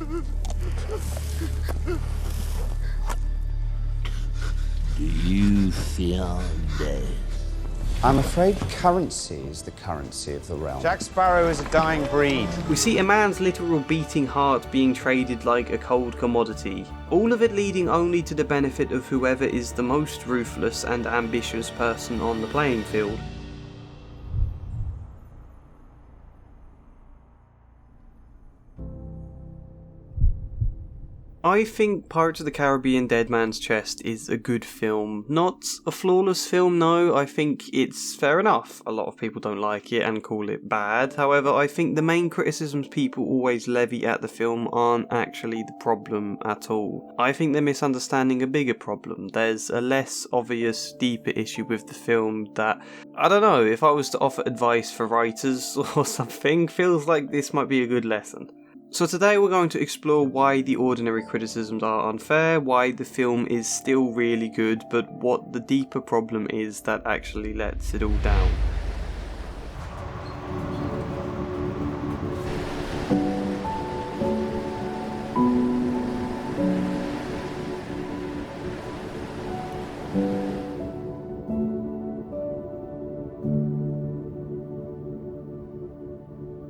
Do you feel dead? I'm afraid currency is the currency of the realm. Jack Sparrow is a dying breed. We see a man's literal beating heart being traded like a cold commodity, all of it leading only to the benefit of whoever is the most ruthless and ambitious person on the playing field. I think Pirates of the Caribbean Dead Man's Chest is a good film. Not a flawless film, no. I think it's fair enough. A lot of people don't like it and call it bad. However, I think the main criticisms people always levy at the film aren't actually the problem at all. I think they're misunderstanding a bigger problem. There's a less obvious, deeper issue with the film that, I don't know, if I was to offer advice for writers or something, feels like this might be a good lesson. So today we're going to explore why the ordinary criticisms are unfair, why the film is still really good, but what the deeper problem is that actually lets it all down.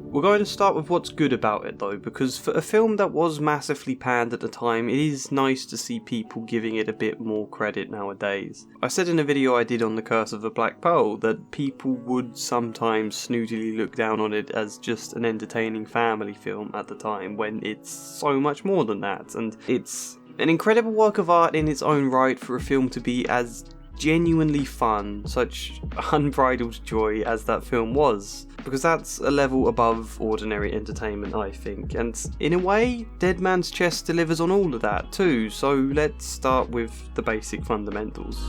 We're going to start with what's good about it though, because for a film that was massively panned at the time, it is nice to see people giving it a bit more credit nowadays. I said in a video I did on The Curse of the Black Pearl that people would sometimes snootily look down on it as just an entertaining family film at the time, when it's so much more than that, and it's an incredible work of art in its own right for a film to be as genuinely fun, such unbridled joy as that film was, because that's a level above ordinary entertainment, I think, and in a way, Dead Man's Chest delivers on all of that too, so let's start with the basic fundamentals.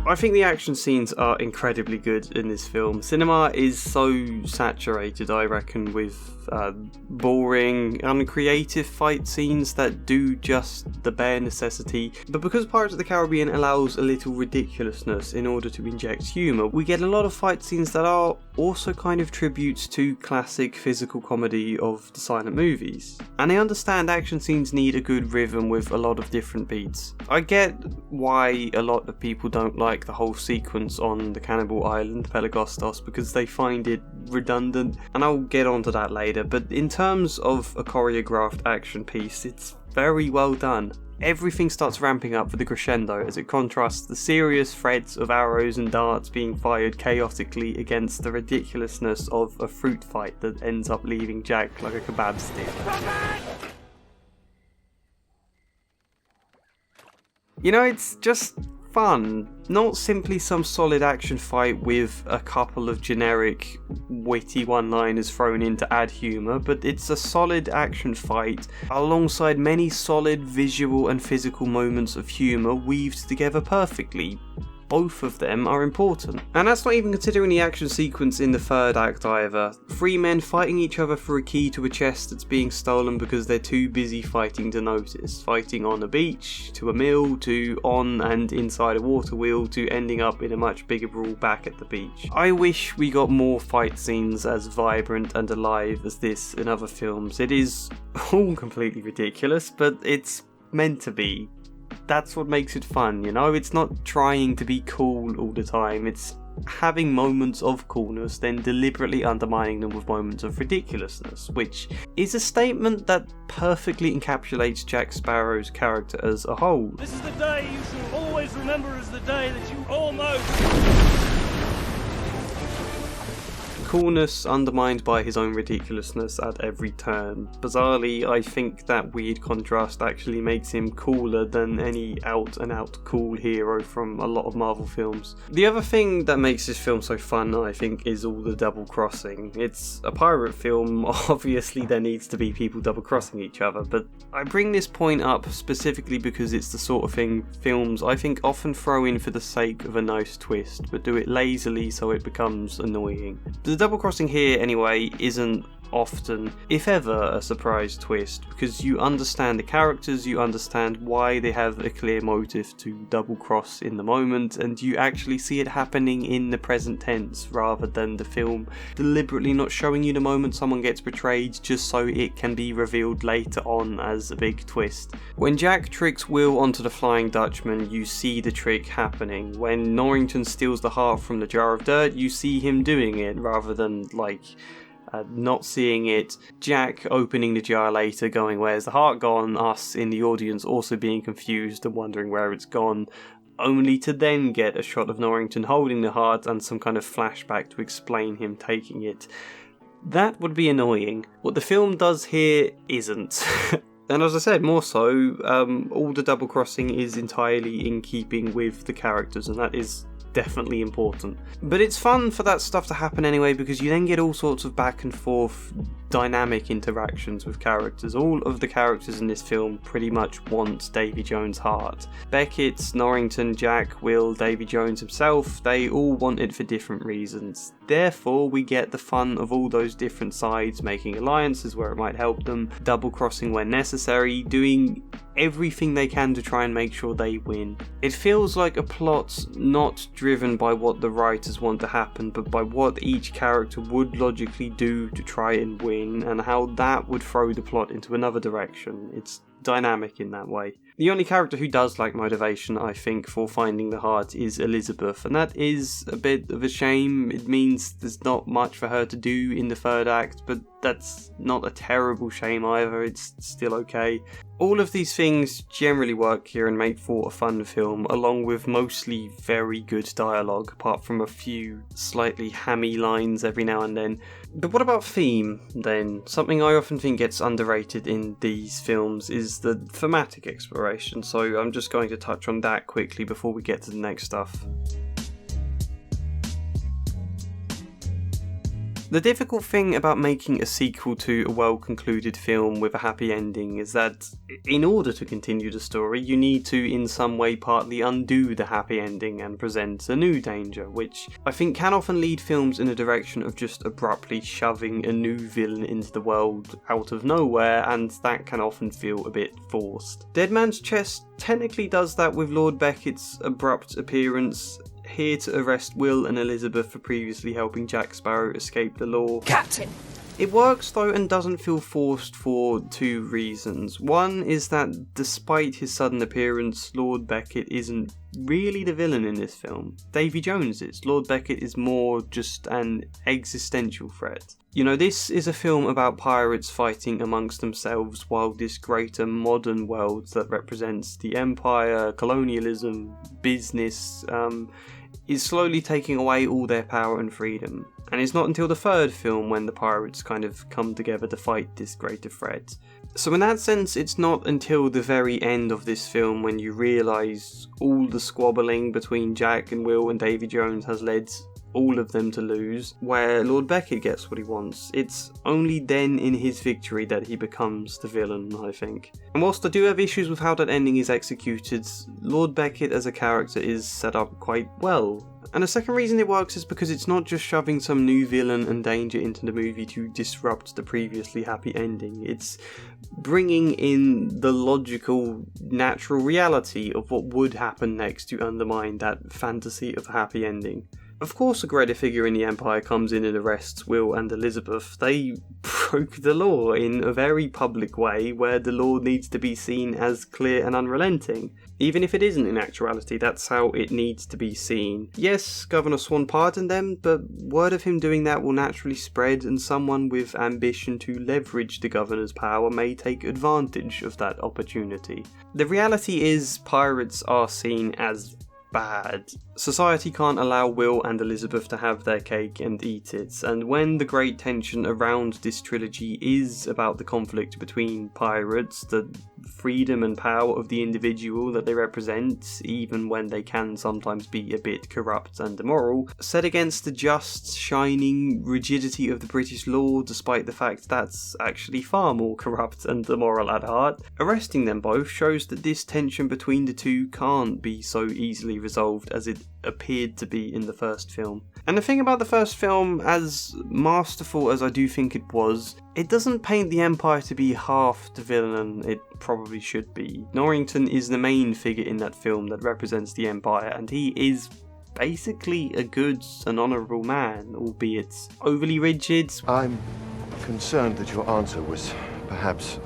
I think the action scenes are incredibly good in this film. Cinema is so saturated, I reckon, with boring, uncreative fight scenes that do just the bare necessity. But because Pirates of the Caribbean allows a little ridiculousness in order to inject humour, we get a lot of fight scenes that are also kind of tributes to classic physical comedy of the silent movies. And I understand action scenes need a good rhythm with a lot of different beats. I get why a lot of people don't like the whole sequence on the cannibal island, Pelagostos, because they find it redundant, and I'll get onto that later, but in terms of a choreographed action piece, it's very well done. Everything starts ramping up for the crescendo as it contrasts the serious threats of arrows and darts being fired chaotically against the ridiculousness of a fruit fight that ends up leaving Jack like a kebab stick. You know, it's just fun, not simply some solid action fight with a couple of generic witty one-liners thrown in to add humour, but it's a solid action fight alongside many solid visual and physical moments of humour weaved together perfectly. Both of them are important. And that's not even considering the action sequence in the third act either. Three men fighting each other for a key to a chest that's being stolen because they're too busy fighting to notice. Fighting on a beach, to a mill, to on and inside a water wheel, to ending up in a much bigger brawl back at the beach. I wish we got more fight scenes as vibrant and alive as this in other films. It is all completely ridiculous, but it's meant to be. That's what makes it fun, you know? It's not trying to be cool all the time, it's having moments of coolness, then deliberately undermining them with moments of ridiculousness, which is a statement that perfectly encapsulates Jack Sparrow's character as a whole. This is the day you should always remember as the day that you almost... Coolness undermined by his own ridiculousness at every turn. Bizarrely, I think that weird contrast actually makes him cooler than any out-and-out cool hero from a lot of Marvel films. The other thing that makes this film so fun, I think, is all the double-crossing. It's a pirate film, obviously there needs to be people double-crossing each other, but I bring this point up specifically because it's the sort of thing films, I think, often throw in for the sake of a nice twist, but do it lazily so it becomes annoying. The double crossing here, anyway, isn't often, if ever, a surprise twist, because you understand the characters, you understand why they have a clear motive to double cross in the moment, and you actually see it happening in the present tense rather than the film deliberately not showing you the moment someone gets betrayed just so it can be revealed later on as a big twist. When Jack tricks Will onto the Flying Dutchman, you see the trick happening. When Norrington steals the heart from the jar of dirt, you see him doing it rather than not seeing it. Jack opening the jar later going, "Where's the heart gone?" Us in the audience also being confused and wondering where it's gone, only to then get a shot of Norrington holding the heart and some kind of flashback to explain him taking it. That would be annoying. What the film does here isn't. And as I said, more so, all the double crossing is entirely in keeping with the characters, and that is definitely important. But it's fun for that stuff to happen anyway, because you then get all sorts of back and forth dynamic interactions with characters. All of the characters in this film pretty much want Davy Jones' heart. Beckett, Norrington, Jack, Will, Davy Jones himself, they all want it for different reasons. Therefore, we get the fun of all those different sides making alliances where it might help them, double crossing when necessary, doing everything they can to try and make sure they win. It feels like a plot not driven by what the writers want to happen, but by what each character would logically do to try and win, and how that would throw the plot into another direction. It's dynamic in that way. The only character who does lack motivation, I think, for finding the heart is Elizabeth, and that is a bit of a shame. It means there's not much for her to do in the third act, but that's not a terrible shame either, it's still okay. All of these things generally work here and make for a fun film, along with mostly very good dialogue, apart from a few slightly hammy lines every now and then. But what about theme, then? Something I often think gets underrated in these films is the thematic exploration, so I'm just going to touch on that quickly before we get to the next stuff. The difficult thing about making a sequel to a well-concluded film with a happy ending is that, in order to continue the story, you need to in some way partly undo the happy ending and present a new danger, which I think can often lead films in a direction of just abruptly shoving a new villain into the world out of nowhere, and that can often feel a bit forced. Dead Man's Chest technically does that with Lord Beckett's abrupt appearance here to arrest Will and Elizabeth for previously helping Jack Sparrow escape the law. Captain! It works though and doesn't feel forced for two reasons. One is that despite his sudden appearance, Lord Beckett isn't really the villain in this film. Davy Jones is. Lord Beckett is more just an existential threat. You know, this is a film about pirates fighting amongst themselves while this greater modern world that represents the empire, colonialism, business, is slowly taking away all their power and freedom. And it's not until the third film when the pirates kind of come together to fight this greater threat. So in that sense, it's not until the very end of this film when you realise all the squabbling between Jack and Will and Davy Jones has led all of them to lose, where Lord Beckett gets what he wants. It's only then in his victory that he becomes the villain, I think. And whilst I do have issues with how that ending is executed, Lord Beckett as a character is set up quite well. And the second reason it works is because it's not just shoving some new villain and danger into the movie to disrupt the previously happy ending. It's bringing in the logical, natural reality of what would happen next to undermine that fantasy of a happy ending. Of course, a greater figure in the Empire comes in and arrests Will and Elizabeth. They broke the law in a very public way where the law needs to be seen as clear and unrelenting. Even if it isn't in actuality, that's how it needs to be seen. Yes, Governor Swan pardoned them, but word of him doing that will naturally spread, and someone with ambition to leverage the governor's power may take advantage of that opportunity. The reality is, pirates are seen as bad. Society can't allow Will and Elizabeth to have their cake and eat it, and when the great tension around this trilogy is about the conflict between pirates, the freedom and power of the individual that they represent, even when they can sometimes be a bit corrupt and immoral, set against the just, shining rigidity of the British law, despite the fact that's actually far more corrupt and immoral at heart, arresting them both shows that this tension between the two can't be so easily resolved as it appeared to be in the first film. And the thing about the first film, as masterful as I do think it was, it doesn't paint the Empire to be half the villain it probably should be. Norrington is the main figure in that film that represents the Empire, and he is basically a good and honourable man, albeit overly rigid. I'm concerned that your answer was perhaps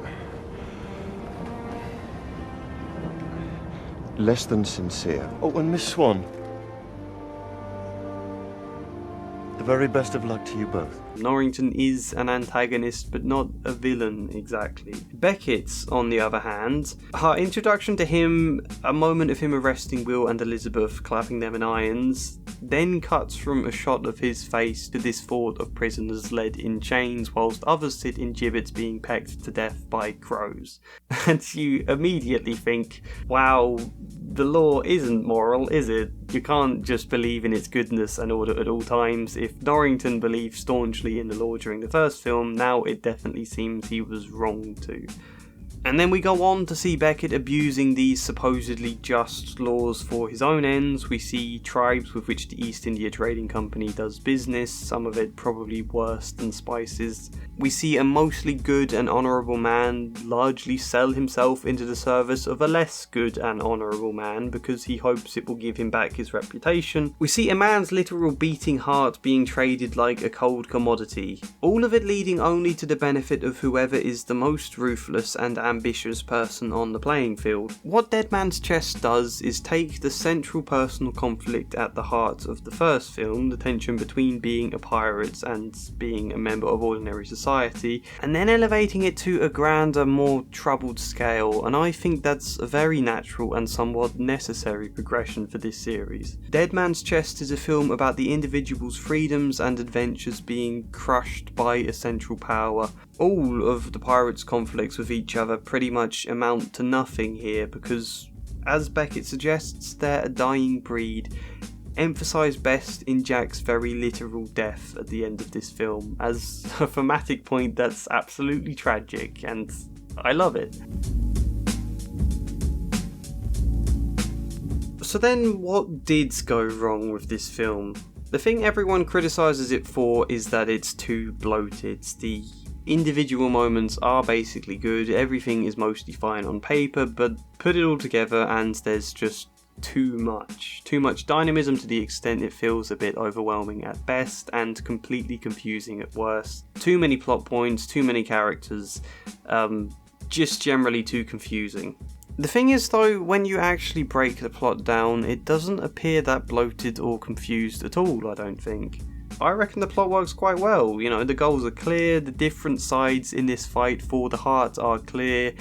less than sincere. Oh, and Miss Swan, the very best of luck to you both. Norrington is an antagonist, but not a villain exactly. Beckett, on the other hand, her introduction to him, a moment of him arresting Will and Elizabeth, clapping them in irons, then cuts from a shot of his face to this fort of prisoners led in chains whilst others sit in gibbets being pecked to death by crows. And you immediately think, wow, the law isn't moral, is it? You can't just believe in its goodness and order at all times. If Norrington believed staunchly in the law during the first film, now it definitely seems he was wrong to. And then we go on to see Beckett abusing these supposedly just laws for his own ends. We see tribes with which the East India Trading Company does business, some of it probably worse than spices. We see a mostly good and honourable man largely sell himself into the service of a less good and honourable man because he hopes it will give him back his reputation. We see a man's literal beating heart being traded like a cold commodity, all of it leading only to the benefit of whoever is the most ruthless and ambitious person on the playing field. What Dead Man's Chest does is take the central personal conflict at the heart of the first film, the tension between being a pirate and being a member of ordinary society, and then elevating it to a grander, more troubled scale, and I think that's a very natural and somewhat necessary progression for this series. Dead Man's Chest is a film about the individual's freedoms and adventures being crushed by a central power. All of the pirates' conflicts with each other pretty much amount to nothing here because, as Beckett suggests, they're a dying breed, emphasised best in Jack's very literal death at the end of this film, as a thematic point that's absolutely tragic, and I love it. So then, what did go wrong with this film? The thing everyone criticises it for is that it's too bloated. The individual moments are basically good, everything is mostly fine on paper, but put it all together and there's just too much dynamism to the extent it feels a bit overwhelming at best and completely confusing at worst. Too many plot points, too many characters, just generally too confusing. The thing is though, when you actually break the plot down, it doesn't appear that bloated or confused at all, I don't think. I reckon the plot works quite well, you know, the goals are clear, the different sides in this fight for the heart are clear,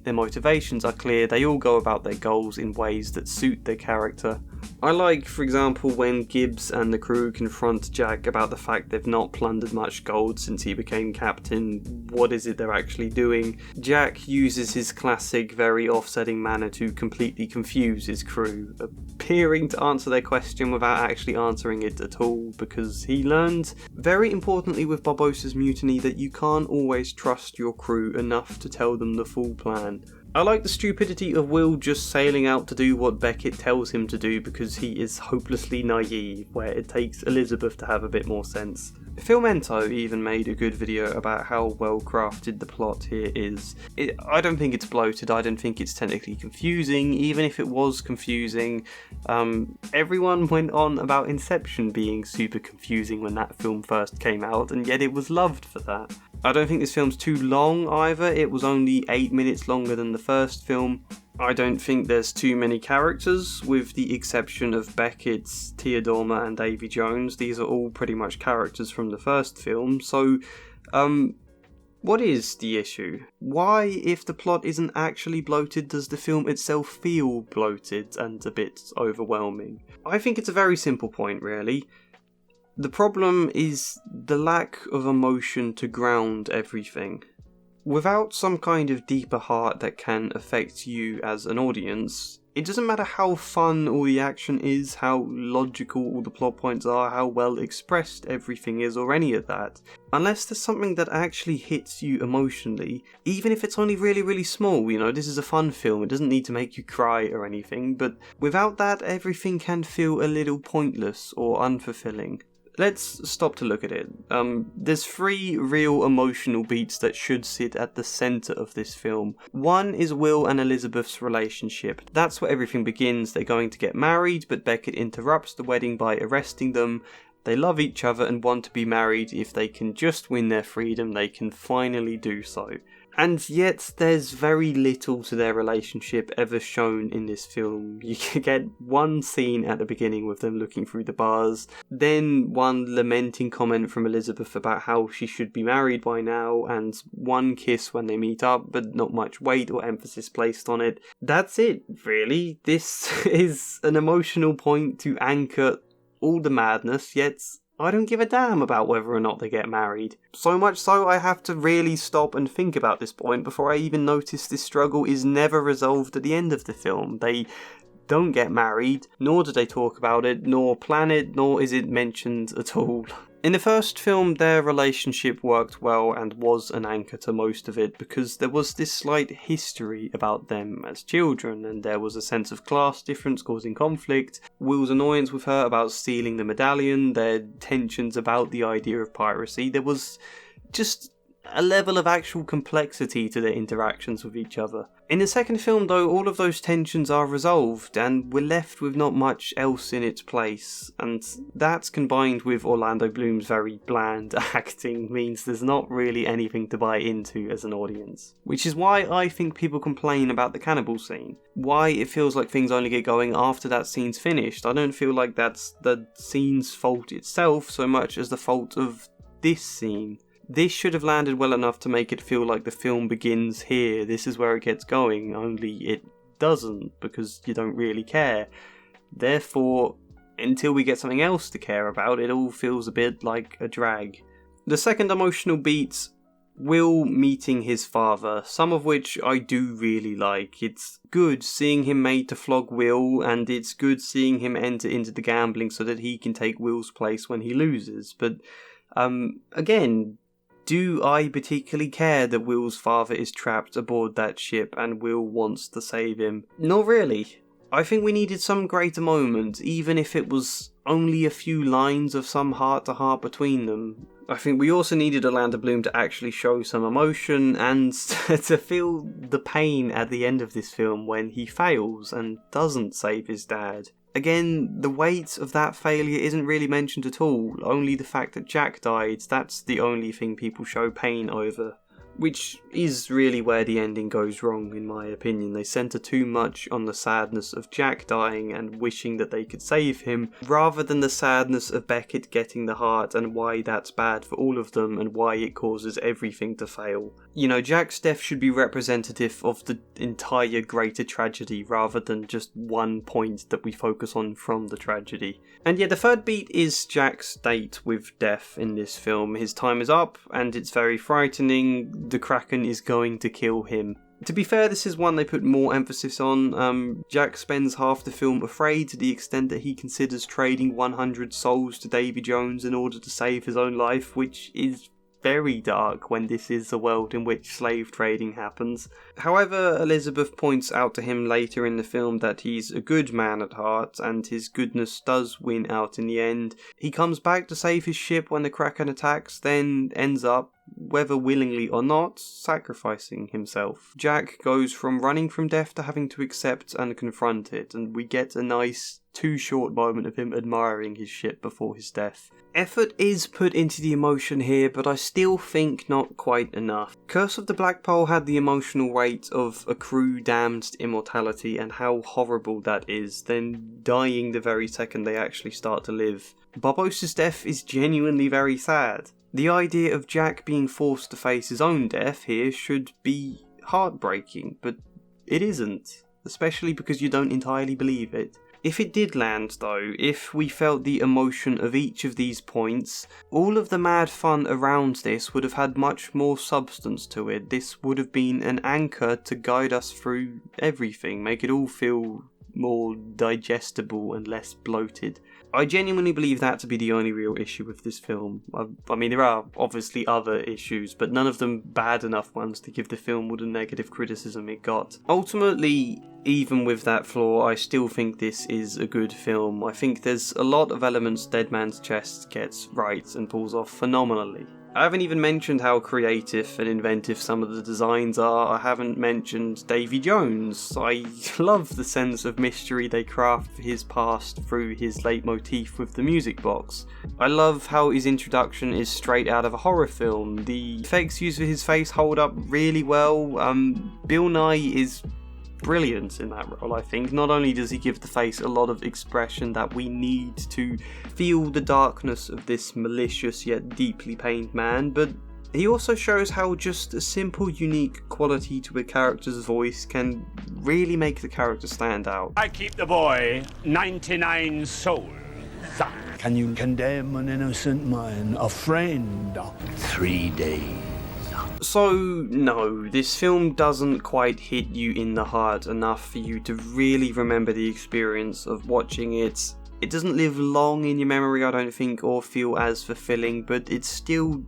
their motivations are clear, they all go about their goals in ways that suit their character. I like, for example, when Gibbs and the crew confront Jack about the fact they've not plundered much gold since he became captain. What is it they're actually doing? Jack uses his classic, very offsetting manner to completely confuse his crew, appearing to answer their question without actually answering it at all, because he learned, very importantly with Barbossa's mutiny, that you can't always trust your crew enough to tell them the full plan. I like the stupidity of Will just sailing out to do what Beckett tells him to do because he is hopelessly naive, where it takes Elizabeth to have a bit more sense. Filmento even made a good video about how well crafted the plot here is. I don't think it's bloated, I don't think it's technically confusing, even if it was confusing. Everyone went on about Inception being super confusing when that film first came out, and yet it was loved for that. I don't think this film's too long either, it was only 8 minutes longer than the first film. I don't think there's too many characters, with the exception of Beckett, Theodorma and Davy Jones. These are all pretty much characters from the first film, so what is the issue? Why, if the plot isn't actually bloated, does the film itself feel bloated and a bit overwhelming? I think it's a very simple point, really. The problem is the lack of emotion to ground everything. Without some kind of deeper heart that can affect you as an audience, It doesn't matter how fun all the action is, how logical all the plot points are, how well expressed everything is, or any of that. Unless there's something that actually hits you emotionally, even if it's only really, really small, this is a fun film, it doesn't need to make you cry or anything, but without that, everything can feel a little pointless or unfulfilling. Let's stop to look at it. There's 3 real emotional beats that should sit at the centre of this film. One is Will and Elizabeth's relationship. That's where everything begins. They're going to get married, but Beckett interrupts the wedding by arresting them. They love each other and want to be married. If they can just win their freedom, they can finally do so. And yet there's very little to their relationship ever shown in this film. You can get one scene at the beginning with them looking through the bars, then one lamenting comment from Elizabeth about how she should be married by now, and one kiss when they meet up, but not much weight or emphasis placed on it. That's it, really. This is an emotional point to anchor all the madness, yet I don't give a damn about whether or not they get married. So much so I have to really stop and think about this point before I even notice this struggle is never resolved at the end of the film. They don't get married, nor do they talk about it, nor plan it, nor is it mentioned at all. In the first film, their relationship worked well and was an anchor to most of it because there was this slight history about them as children, and there was a sense of class difference causing conflict, Will's annoyance with her about stealing the medallion, their tensions about the idea of piracy. There was just a level of actual complexity to their interactions with each other. In the second film though, all of those tensions are resolved and we're left with not much else in its place, and that's combined with Orlando Bloom's very bland acting means there's not really anything to buy into as an audience. Which is why I think people complain about the cannibal scene. Why it feels like things only get going after that scene's finished. I don't feel like that's the scene's fault itself so much as the fault of this scene. This should have landed well enough to make it feel like the film begins here, this is where it gets going, only it doesn't, because you don't really care. Therefore, until we get something else to care about, it all feels a bit like a drag. The second emotional beats, Will meeting his father, some of which I do really like. It's good seeing him made to flog Will, and it's good seeing him enter into the gambling so that he can take Will's place when he loses, but again, do I particularly care that Will's father is trapped aboard that ship and Will wants to save him? Not really. I think we needed some greater moment, even if it was only a few lines of some heart-to-heart between them. I think we also needed Orlando Bloom to actually show some emotion and to feel the pain at the end of this film when he fails and doesn't save his dad. Again, the weight of that failure isn't really mentioned at all, only the fact that Jack died, that's the only thing people show pain over. Which is really where the ending goes wrong, in my opinion. They centre too much on the sadness of Jack dying and wishing that they could save him, rather than the sadness of Beckett getting the heart and why that's bad for all of them and why it causes everything to fail. Jack's death should be representative of the entire greater tragedy rather than just one point that we focus on from the tragedy. And yeah, the third beat is Jack's date with death in this film. His time is up and it's very frightening. The Kraken is going to kill him. To be fair, this is one they put more emphasis on. Jack spends half the film afraid to the extent that he considers trading 100 souls to Davy Jones in order to save his own life, which is very dark when this is a world in which slave trading happens. However, Elizabeth points out to him later in the film that he's a good man at heart, and his goodness does win out in the end. He comes back to save his ship when the Kraken attacks, then ends up, whether willingly or not, sacrificing himself. Jack goes from running from death to having to accept and confront it, and we get a nice too short moment of him admiring his ship before his death. Effort is put into the emotion here, but I still think not quite enough. Curse of the Black Pearl had the emotional weight of a crew damned to immortality and how horrible that is, then dying the very second they actually start to live. Barbossa's death is genuinely very sad. The idea of Jack being forced to face his own death here should be heartbreaking, but it isn't, especially because you don't entirely believe it. If it did land though, if we felt the emotion of each of these points, all of the mad fun around this would have had much more substance to it. This would have been an anchor to guide us through everything, make it all feel more digestible and less bloated. I genuinely believe that to be the only real issue with this film. I mean, there are obviously other issues, but none of them bad enough ones to give the film all the negative criticism it got. Ultimately, even with that flaw, I still think this is a good film. I think there's a lot of elements Dead Man's Chest gets right and pulls off phenomenally. I haven't even mentioned how creative and inventive some of the designs are. I haven't mentioned Davy Jones. I love the sense of mystery they craft for his past through his leitmotif with the music box. I love how his introduction is straight out of a horror film. The effects used for his face hold up really well. Bill Nighy is brilliant in that role, I think. Not only does he give the face a lot of expression that we need to feel the darkness of this malicious yet deeply pained man, but he also shows how just a simple, unique quality to a character's voice can really make the character stand out. I keep the boy 99 souls. Can you condemn an innocent man, a friend? 3 days. So, no, this film doesn't quite hit you in the heart enough for you to really remember the experience of watching it. It doesn't live long in your memory, I don't think, or feel as fulfilling, but it's still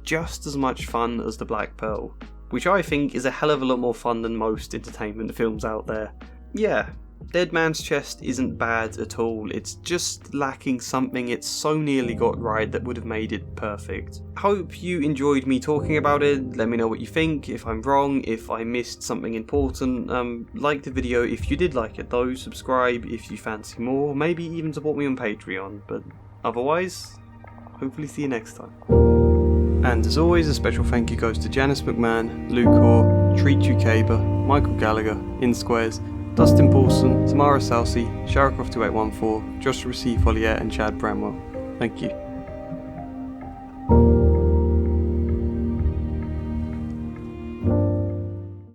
just as much fun as The Black Pearl, which I think is a hell of a lot more fun than most entertainment films out there. Yeah, Dead Man's Chest isn't bad at all, it's just lacking something it so nearly got right that would have made it perfect. Hope you enjoyed me talking about it. Let me know what you think, if I'm wrong, if I missed something important. Like the video if you did like it though, subscribe if you fancy more, maybe even support me on Patreon, but otherwise, hopefully see you next time. And as always, a special thank you goes to Janice McMahon, Luke Hoare, KrzychuKB, Michael Gallagher, InSquares, Dustin Paulson, Tamara Salsi, Sharacroft2814, Joshua C. Follier and Chad Bramwell. Thank you.